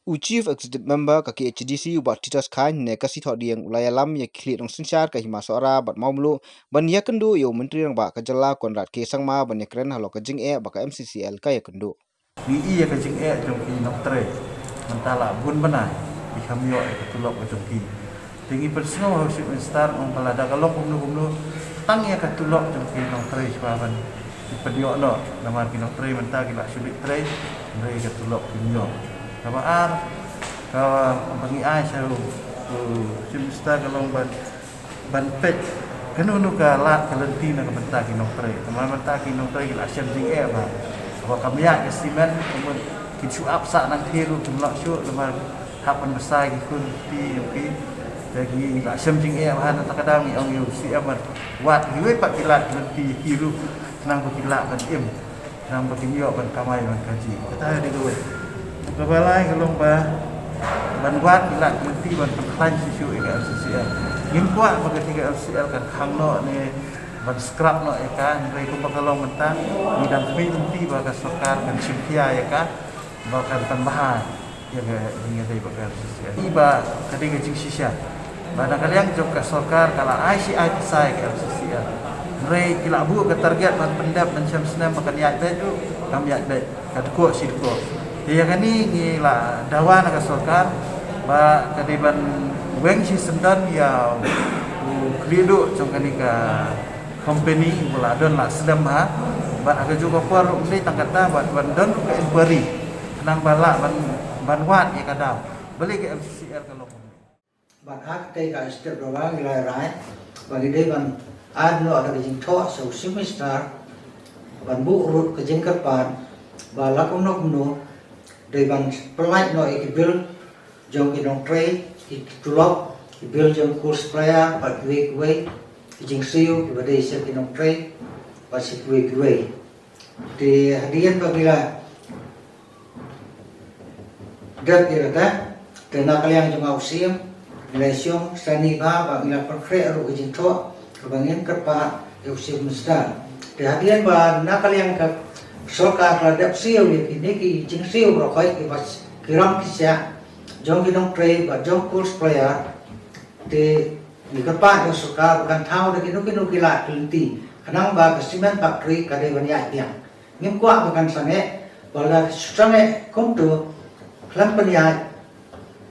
Chief Executive Member ka KHDC ubat Titus Khan ne kasi thod yang ulayalam ya khli dong sinchar ka himasora bat maumlu ban ya kendu yo menteri yang ba ka jala Konrad K Sangma ban ya kren halo ka jing ba ka MCCL ka ya kendu ni iya ka jing jong ki nok tre mentala bun benai di kamyo ka tulok ka jong ki tingi personal harus start on palada kalau kumnu tang ya ka tulok jong ki nok tre swaban pedio no nama ki nok tre menta ki la sulit tre mereka ka tulok kinyo kabar kalau bagi ai saya simsta kalau ban pet kanu nuka la kalenti na kabenta ki noktre teman benta ki noktre ki asyam jing ba apa kami ya estimen umur kicu apsa nang thiru tumlak syu lemar hapan besar ki kun ti yoki jadi asyam jing ba na takadami ong yu si amat wat hiwe pak kilat kalenti hiru nang kilat kan im nang bakinyo ban kamai ban kaji kata di gue kebalai kalau ban wat kilat kalenti ban klan sisu ega LCCL ngim kuat bagi tiga LCCL kan hangno ni ban scrap no eka ngai ko bakalong mentang ni dan kami baga sokar kan simpia eka bakan tambahan ya ga hingga dari baga LCCL iba kadang jing sisya bana kalian jok ka sokar kala ICI sai ke LCCL ngai kilabu ke target ban pendap dan syamsna makan ya beju kami ya be kadko sidko dia kan ni la dawan ka sokar ba kadiban weng si sendan ya krido trong kan ka company mula don la sedam ha ba aga juga por ni tangkata ba don ka inquiry nang bala ban wat ya kadau beli ke MCCL kalau ban hak te ka step rawang ilai rai bagi dei ban ad no ada jing tho so semester ban bu rut ke jing kerpan ba la kom no dei ban pelai no ikibil jong ki dong tre tulok bil jong kurs praya pat we jing siu ki badai se ki nong tre pat si we di hadian bagila dat irata tena kalian jong ausim relation sani ba bagila perfect ru jing tho bangin kerpa usim mesta di hadian ba na kalian ka soka radap siu ni ki jing siu ro kai ki bas kiram kisya jong ki nong tre ba jong kurs praya di kerpa yang suka bukan tahu lagi nuki kilat kelenti kenang ba kesimen factory kadai banyak tiang ngim kuat bukan sange bala sange kontu kelam penyak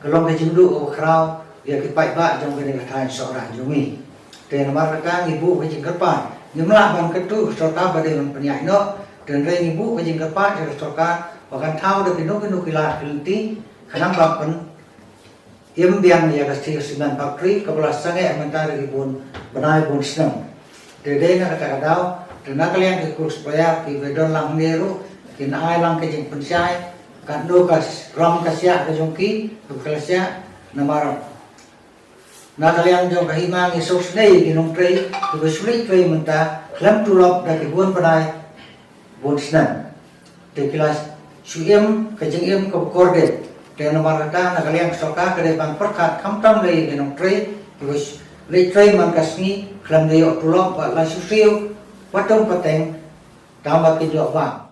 kalau ke jindu krau ya ki pai ba jong ke katain seorang jumi dan marka ibu ke jing kerpa nyemlah ban ketu soka badai penyak no dan re ibu ke jing kerpa ya soka bukan tahu lagi nuki kilat kelenti kenang ba pen Im biang ya kasi sinan factory kapala sange mentari ibun benai bun senang. Dede na kata kadau, dena kalian ke kurs paya ki bedon lang neru, kin ai lang ke jing pensai, kan do kas ram kasya ke jongki, ke kasya namar. Na kalian jong kahimang isos nei ginong trei, ke besuli trei menta, klam tulok da ki bun benai bun senang. De kilas suim ke jing im ke korde. Dan nomor kata nak kalian soka kedai bang perkat kamtam lagi genong trade terus lagi trade mangkasni kelam dia tulok buat lasu siu patong pateng tambah kejauh bang.